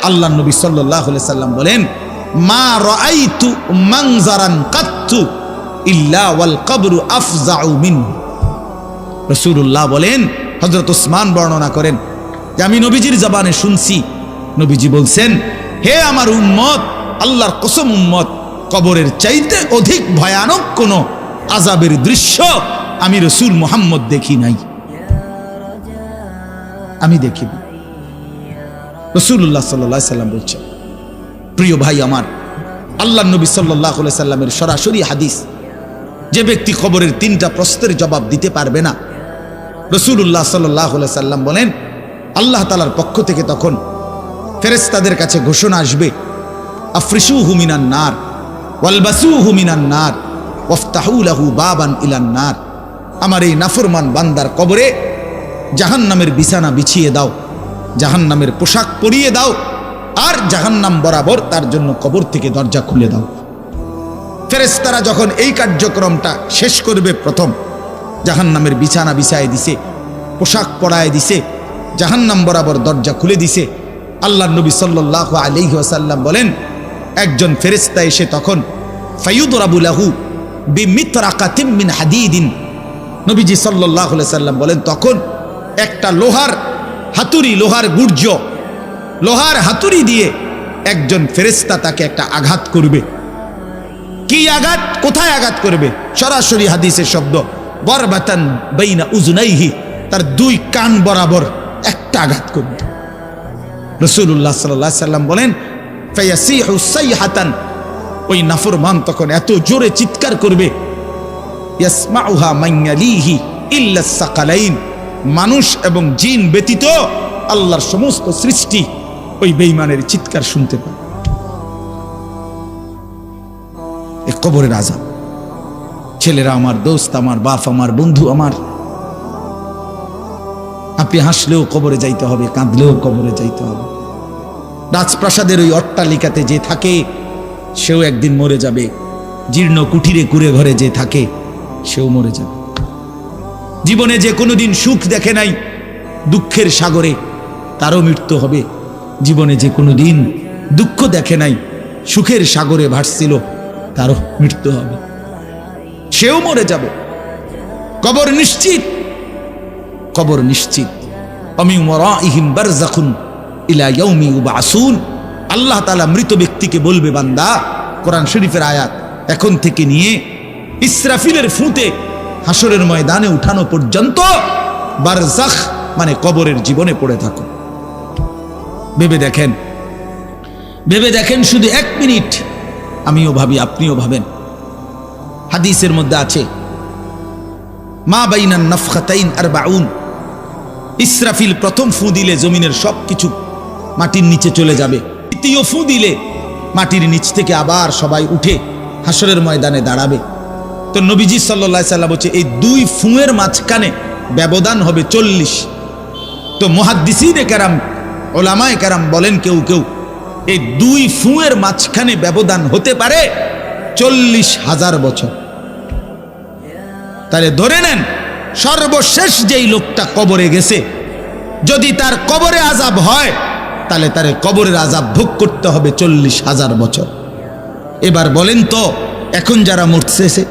আল্লাহ নবী সাল্লাল্লাহু আলাইহি সাল্লাম বলেন, মা রাআইতু মানজারান কাত্তু ইল্লা ওয়াল কবরু আফজাউ মিনহু। রাসূলুল্লাহ বলেন, হযরত ওসমান বর্ণনা করেন যে আমি নবীজির জবানে শুনছি, নবীজি বলছেন, হে আমার উম্মত, আল্লাহর কসম উম্মত, কবরের চাইতে অধিক ভয়ানক কোন আযাবের দৃশ্য আমি রাসূল মুহাম্মদ দেখি নাই, আমি দেখিনি। রাসূলুল্লাহ সাল্লাল্লাহু আলাইহি সাল্লাম বলছেন। প্রিয় ভাই আমার, আল্লাহর নবী সাল্লাল্লাহু আলাইহি সাল্লামের সরাসরি হাদিস, যে ব্যক্তি কবরের তিনটা প্রশ্নের জবাব দিতে পারবে না, রাসূলুল্লাহ সাল্লাল্লাহু আলাইহি সাল্লাম বলেন, আল্লাহ তাআলার পক্ষ থেকে তখন ফেরেশতাদের কাছে ঘোষণা আসবে, আফরিশুহু মিনান নার ওয়ালবাসুহু মিনান নার ওয়াফতাহু লাহু বাবান ইলান নার। আমার এই নাফরমান বান্দার কবরে জাহান্নামের বিছানা বিছিয়ে দাও, জাহান্নামের পোশাক পরিয়ে দাও, আর জাহান্নাম বরাবর তার জন্য কবর থেকে দরজা খুলে দাও। ফেরেশতারা যখন এই কার্যক্রমটা শেষ করবে, প্রথম জাহান্নামের বিছানা বিছায় দিছে, পোশাক পরায় দিছে, জাহান্নাম বরাবর দরজা খুলে দিছে, আল্লাহর নবী সাল্লাল্লাহু আলাইহি ওয়াসাল্লাম বলেন, একজন ফেরেশতা এসে তখন ফায়ুদরাবু লাহু বিমিতরাকাতিন মিন হাদিদিন, নবীজি সাল্লাল্লাহু আলাইহি ওয়াসাল্লাম বলেন, তখন একটা লোহার হাতুড়ি, লোহার গুর্জ, লোহার হাতুড়ি দিয়ে একজন ফেরেশতা তাকে একটা আঘাত করবে। কি আঘাত, কোথায় আঘাত করবে? সরাসরি হাদিসের শব্দ, বরবাতান বাইনা উজনাইহি, তার দুই কান বরাবর একটা আঘাত করবে। রাসূলুল্লাহ সাল্লাল্লাহু আলাইহি সাল্লাম বলেন, ফায়াসিহু সাইহাতান, ওই নাফরমান তখন এত জোরে চিৎকার করবে, ইয়াসমাউহা মান ইয়ালিহি ইল্লা সাকালাইন, মানুষ এবং জিন ব্যতীত আল্লাহর সমস্ত সৃষ্টি ওই বেঈমানের চিৎকার শুনতে পায়। এই কবরের আযাব। ছেলেরা আমার, দোস্ত আমার, বাপ আমার, বন্ধু আমার, আপনি হাসলেও কবরে যাইতে হবে, কাঁদলেও কবরে যাইতে হবে। রাজপ্রাসাদের ওই অট্টালিকাতে যে থাকে সেও একদিন মরে যাবে, জীর্ণ কুঠিরে কুঁড়ে ঘরে যে থাকে সেও মরে যাবে। জীবনে যে কোনোদিন সুখ দেখে নাই, দুঃখের সাগরে তারও মৃত্যু হবে। জীবনে যে কোনোদিন দুঃখ দেখে নাই, সুখের সাগরে ভাসছিল, তারও মৃত্যু হবে, সেও মরে যাবে। কবর নিশ্চিত, কবর নিশ্চিত। আমিন ওয়ারাইহিম বারযাখুন ইলা ইয়াউমি ইউবআসুন। আল্লাহ তাআলা মৃত ব্যক্তিকে বলবে, বান্দা, কোরআন শরীফের আয়াত, এখন থেকে নিয়ে ইসরাফিলের ফুঁতে হাসরের ময়দানে উঠানো পর্যন্ত বারযাখ মানে কবরের জীবনে পড়ে থাকো। ভেবে দেখেন, ভেবে দেখেন, শুধু 1 মিনিট, আমিও ভাবি, আপনিও ভাবেন। হাদিসের মধ্যে আছে, মা বাইনান নাফখাতাইন 40, ইসরাফিল প্রথম ফু দিলে জমিনের সবকিছু মাটির নিচে চলে যাবে, দ্বিতীয় ফু দিলে মাটির নিচ থেকে আবার সবাই উঠে হাসরের ময়দানে দাঁড়াবে। তো নবীজি সাল্লাল্লাহু আলাইহি সাল্লাম বলছে, এই 2 ফুঁয়ের মাঝখানে ব্যবধান হবে 40। তো মুহাদ্দিসিনে কেরাম, ওলামায়ে কেরাম বলেন, কেউ কেউ এই 2 ফুঁয়ের মাঝখানে ব্যবধান হতে পারে 40,000 বছর। তাহলে ধরে নেন, সর্বশেষ যেই লোকটা কবরে গেছে, যদি তার কবরে আযাব হয়, তাহলে তার কবরের আযাব ভোগ করতে হবে 40,000 বছর। এবার বলেন তো, এখন যারা মরতেছে,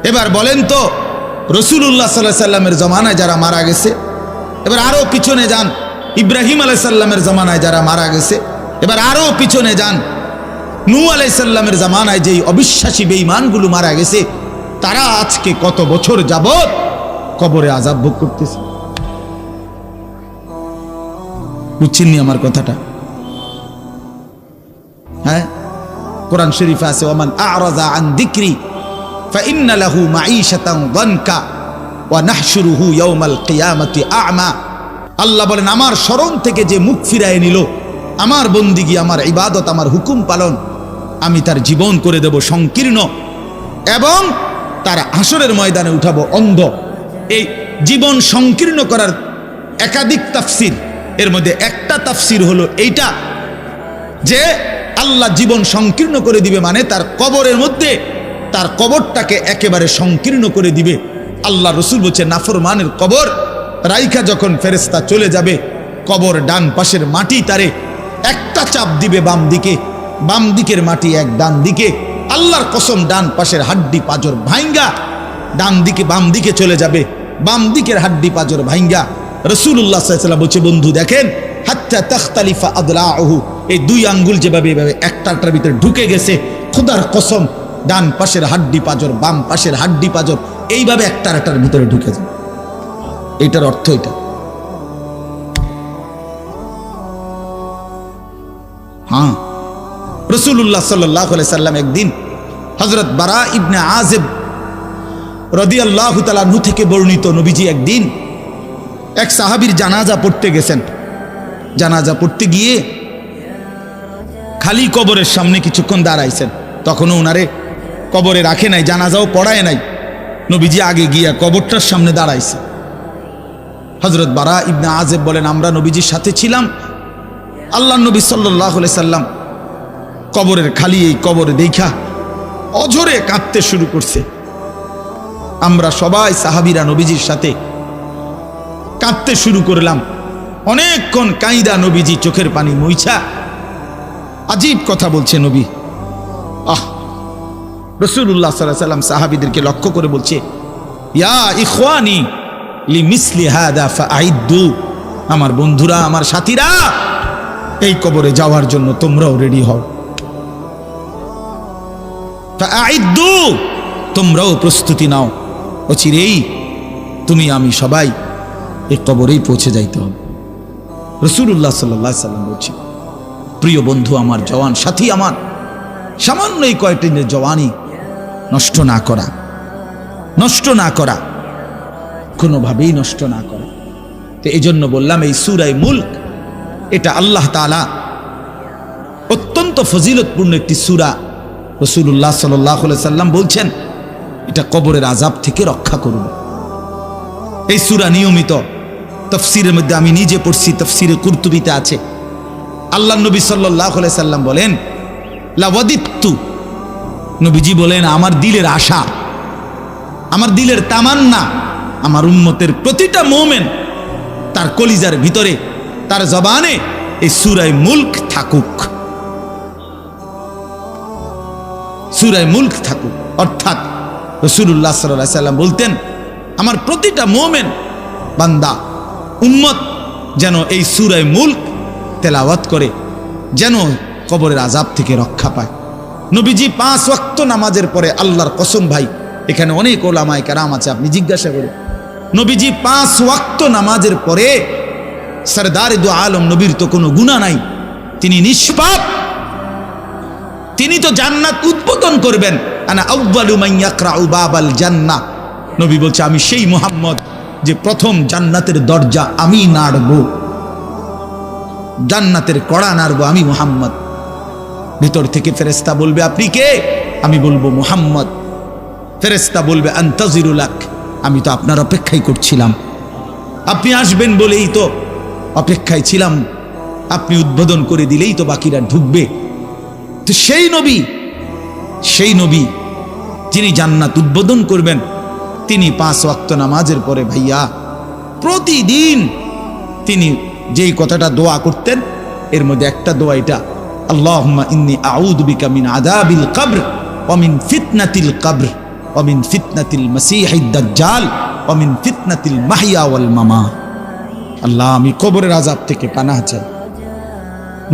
এবার বলেন তো রাসূলুল্লাহ সাল্লাল্লাহু আলাইহি সাল্লামের জমানায় যারা মারা গেছে, এবার আরো পিছনে যান, ইব্রাহিম আলাইহিস সালামের জমানায় যারা মারা গেছে, এবার আরো পিছনে যান, নূহ আলাইহিস সালামের জমানায় যেই অবিশ্বাসী বেঈমানগুলো মারা গেছে, তারা আজকে কত বছর যাবত কবরে আযাব ভোগ করতেছে। বুঝছেননি আমার কথাটা? হ্যাঁ, কোরআন শরীফে আছে, ওমান আ'রাযা আন যিকরি ফাইন্না লাহু মাঈশাতান যানকা ওয়া নাহশুরুহু ইয়াওমাল কিয়ামাতি আ'মা। আল্লাহ বলেন, আমার স্মরণ থেকে যে মুখ ফিরায় নিল, আমার বন্দিগি, আমার ইবাদত, আমার হুকুম পালন, আমি তার জীবন করে দেব সংকীর্ণ, এবং তার হাসরের ময়দানে উঠাবো অন্ধ। এই জীবন সংকীর্ণ করার একাধিক তাফসির, এর মধ্যে একটা তাফসির হলো এইটা, যে আল্লাহ জীবন সংকীর্ণ করে দিবে মানে তার কবরের মধ্যে, তার কবরটাকে একেবারে সংকীর্ণ করে দিবে। আল্লাহ রসুল বলছে, নাফরমানের কবর রাইখা যখন ফেরেশতা চলে যাবে, কবর ডান পাশের মাটি তারে একটা চাপ দিবে বাম দিকে, বাম দিকের মাটি এক ডান দিকে, আল্লাহর কসম ডান পাশের হাড্ডি পাঁজর ভাঙ্গা ডান দিকে বাম দিকে চলে যাবে, বাম দিকের হাড্ডি পাঁজর ভাঙ্গা। রাসূলুল্লাহ সাল্লাল্লাহু আলাইহি ওয়াসাল্লাম বলছে, বন্ধু দেখেন, হাত্তা তাখতালিফা আদলাউহু, এই দুই আঙ্গুল যেভাবে এভাবে একটার ভিতরে ঢুকে গেছে, খোদার কসম ডান পাশের হাড্ডি পাঁজর বাম পাশের হাড্ডি পাঁজর এইভাবে একটার ভিতরে ঢুকে যায়। এটার অর্থ এটা। হ্যাঁ, রাসূলুল্লাহ সাল্লাল্লাহু আলাইহি সাল্লাম একদিন হযরত বারা ইবনে আযিব রাদিয়াল্লাহু তাআলা আনহু থেকে বর্ণিত, নবীজি একদিন এক সাহাবীর জানাজা পড়তে গেছেন। জানাজা পড়তে গিয়ে খালি কবরের সামনে কিছুক্ষণ দাঁড়াইছেন। তখনও ওনারে কবরে রাখে নাই, জানাজাও পড়ায় নাই। নবীজি আগে গিয়া কবরটার সামনে দাঁড়াইছে। হযরত বারা ইবনে আযিব বলেন, আমরা নবীজির সাথে ছিলাম। আল্লাহ নবী সাল্লাল্লাহু আলাইহি সাল্লাম কবরের খালি এই কবরে দেখা অঝরে কাঁদতে শুরু করছে। আমরা সবাই সাহাবীরা নবীজির সাথে কাঁদতে শুরু করলাম। অনেকক্ষণ কাইদা নবীজি চোখের পানি মুইছা আজীব কথা বলছে নবী। রাসূলুল্লাহ সাল্লাল্লাহু আলাইহি সাল্লাম সাহাবীদেরকে লক্ষ্য করে বলছে, ইয়া ইখওয়ানি লিমিসলি হাদা ফাআইদ্দু, আমার বন্ধুরা, আমার সাথীরা, এই কবরে যাওয়ার জন্য তোমরাও রেডি হও। ফাআইদ্দু, তোমরাও প্রস্তুতি নাও। অচিরেই তুমি আমি সবাই এই কবরেই পৌঁছে যাইতে হবে। রাসূলুল্লাহ সাল্লাল্লাহু আলাইহি সাল্লাম বলছে, প্রিয় বন্ধু আমার, জওয়ান সাথী আমার, সামান্য এই কয়েকটি জওয়ানি নষ্ট না করা, নষ্ট না করা, কোনোভাবেই নষ্ট না করা। তো এই জন্য বললাম, এই সূরা মুলক এটা আল্লাহ তাআলা অত্যন্ত ফজিলতপূর্ণ একটি সূরা। রাসূলুল্লাহ সাল্লাল্লাহু আলাইহি সাল্লাম বলছেন, এটা কবরের আযাব থেকে রক্ষা করবে। এই সূরা নিয়মিত তাফসীরের মধ্যে আমি নিজে পড়ছি, তাফসীরে কুরতুবীতে আছে। আল্লাহ নবী সাল্লাল্লাহু আলাইহি সাল্লাম বলেন, লাওয়াদিত্তু, নবীজি বলেন, আমার দিলের আশা, আমার দিলের তামান্না, আমার উম্মতের প্রতিটা মুমিন তার কলিজার ভিতরে, তার জবানে এই সূরা মুলক থাকুক, সূরা মুলক থাকুক। অর্থাৎ রাসূলুল্লাহ সাল্লাল্লাহু আলাইহি সাল্লাম বলতেন, আমার প্রতিটা মুমিন বান্দা উম্মত যেন এই সূরা মুলক তেলাওয়াত করে, যেন কবরের আযাব থেকে রক্ষা পায়। নবীজি 5 ওয়াক্ত নামাজের পরে, আল্লাহর কসম ভাই, এখানে অনেক ওলামায়ে কেরাম আছে, আপনি জিজ্ঞাসা করুন, নবীজি 5 ওয়াক্ত নামাজের পরে, সরদারে দু আলম নবীর তো কোনো গুনাহ নাই, তিনি নিষ্পাপ, তিনি তো জান্নাত উদ্বোধন করবেন। আনা আউয়ালু মান ইয়াকরাউ বাবাল জান্নাহ, নবী বলছে, আমি সেই মুহাম্মদ যে প্রথম জান্নাতের দরজা আমি নাড়ব, জান্নাতের কড়া নাড়ব আমি মুহাম্মদ। ভিতর থেকে ফেরেশতা বলবে, আপনি কে? আমি বলবো মুহাম্মদ। ফেরেশতা বলবে, আনতাজিরু লাক, আমি তো আপনার অপেক্ষাই করছিলাম, আপনি আসবেন বলেই তো অপেক্ষায় ছিলাম, আপনি উদ্বোধন করে দিলেই তো বাকিরা ঢুকবে। তো সেই নবী যিনি জান্নাত উদ্বোধন করবেন, তিনি 5 ওয়াক্ত নামাজের পরে ভাইয়া প্রতিদিন তিনি যেই কথাটা দোয়া করতেন, এর মধ্যে একটা দোয়া এটা, আল্লাহুম্মা ইন্নী আউযু বিকা মিন আযাবিল কবর ওয়া মিন ফিতনাতিল কবর ওয়া মিন ফিতনাতিল মাসীহিদ দাজ্জাল ওয়া মিন ফিতনাতিল মাহইয়া ওয়াল মামাত। আল্লাহ, আমি কবরের আযাব থেকে পানাহ চাই।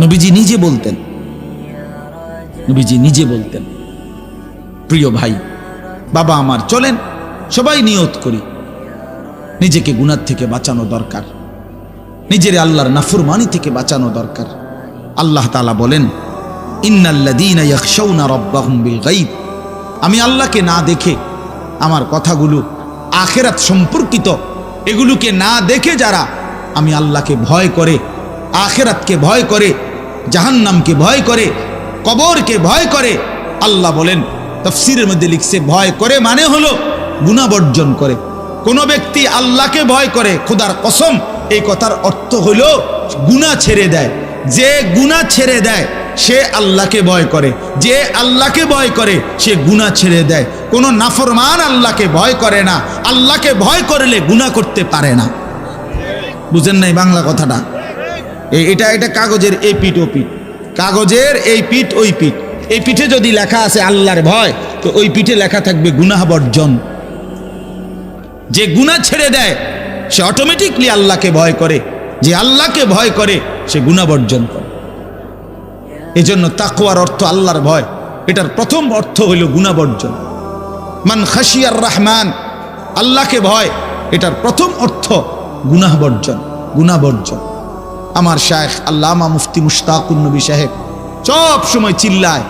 নবীজি নিজে বলতেন, নবীজি নিজে বলতেন। প্রিয় ভাই, বাবা আমার, চলেন সবাই নিয়ত করি, নিজেকে গুনাহ থেকে বাঁচানো দরকার, নিজের আল্লাহর নাফরমানি থেকে বাঁচানো দরকার। আল্লাহ তাআলা বলেন, ইন্নাল্লাযীনা ইয়াখশাউনা রাব্বাহুম বিল গায়ব, আমি আল্লাহকে না দেখে, আমার কথাগুলো আখিরাত সম্পর্কিত, এগুলোকে না দেখে যারা আমি আল্লাহকে ভয় করে, আখিরাতকে ভয় করে, জাহান্নামকে ভয় করে, কবরকে ভয় করে, আল্লাহ বলেন, তাফসীরের মধ্যে লিখছে, ভয় করে মানে হলো গুনাহ বর্জন করে। কোন ব্যক্তি আল্লাহকে ভয় করে, খোদার কসম, এই কথার অর্থ হলো গুনাহ ছেড়ে দেয়। যে গুনাহ ছেড়ে দেয় সে আল্লাহকে ভয় করে, যে আল্লাহকে ভয় করে সে গুনাহ ছেড়ে দেয়। কোন নাফরমান আল্লাহকে ভয় করে না, আল্লাহকে ভয় করলে গুনাহ করতে পারে না। বুঝেন নাই বাংলা কথাটা? এটা এটা কাগজের এই পিঠ ও পিঠ, কাগজের এই পিঠ ওই পিঠ। এই পিঠে যদি লেখা আছে আল্লাহর ভয়, তো ওই পিঠে লেখা থাকবে গুনাহ বর্জন। যে গুনাহ ছেড়ে দেয় সে অটোমেটিকলি আল্লাহকে ভয় করে, যে আল্লাহকে ভয় করে সে গুনাহ বর্জন করে। এজন্য তাকওয়ার অর্থ আল্লাহর ভয়, এটার প্রথম অর্থ হইল গুনাহ বর্জন। মান খাশিয়ার রহমান, আল্লাহকে ভয়, এটার প্রথম অর্থ গুনাহ বর্জন, গুনাহ বর্জন। আমার শায়েখ আল্লামা মুফতি মুশতাকুন নবী সাহেব সব সময় চিল্লায়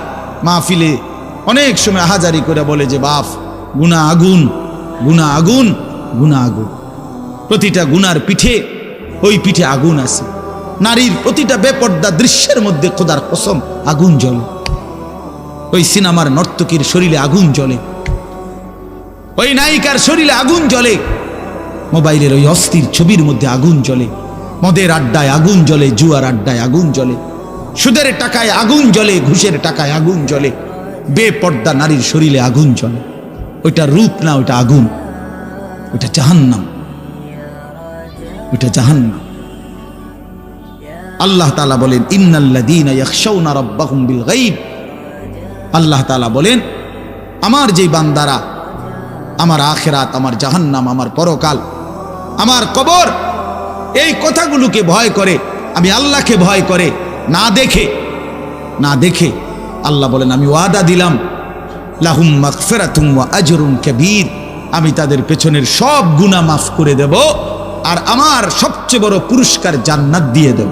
মাহফিলে, অনেক সময় আহাজারি করে বলে যে বাপ, গুনাহ আগুন, গুনাহ আগুন, গুনাহ আগুন। প্রতিটা গুনার পিঠে ওই পিঠে আগুন আছে। নারীর প্রতিটা বেপর্দা দৃশ্যের মধ্যে খোদার কসম আগুন জ্বলে। ওই সিনেমার নর্তকীর শরীরে আগুন জ্বলে, ওই নায়িকার শরীরে আগুন জ্বলে, মোবাইলের ওই অস্থির ছবির মধ্যে আগুন জ্বলে, মদের আড্ডায় আগুন জ্বলে, জুয়ার আড্ডায় আগুন জ্বলে, সুদের টাকায় আগুন জ্বলে, ঘুষের টাকায় আগুন জ্বলে, বেপর্দা নারীর শরীরে আগুন জ্বলে। ওইটা রূপ না, ওইটা আগুন, ওইটা জাহান্নাম, ওইটা জাহান্নাম। আল্লাহ তাআলা বলেন ইন্নাল্লাযীনা ইয়াখশাউনা রাব্বাহুম বিল গায়ব, আল্লাহ তাআলা বলেন আমার যে বান্দারা আমার আখিরাত, আমার জাহান্নাম, আমার পরকাল, আমার কবর, এই কথাগুলোকে ভয় করে, আমি আল্লাহকে ভয় করে, না দেখে, না দেখে, আল্লাহ বলেন আমি ওয়াদা দিলাম লাহুম মাগফিরাতুম ওয়া আজরুন কাবীর, আমি তাদের পেছনের সব গুনাহ মাফ করে দেব আর আমার সবচেয়ে বড় পুরস্কার জান্নাত দিয়ে দেব।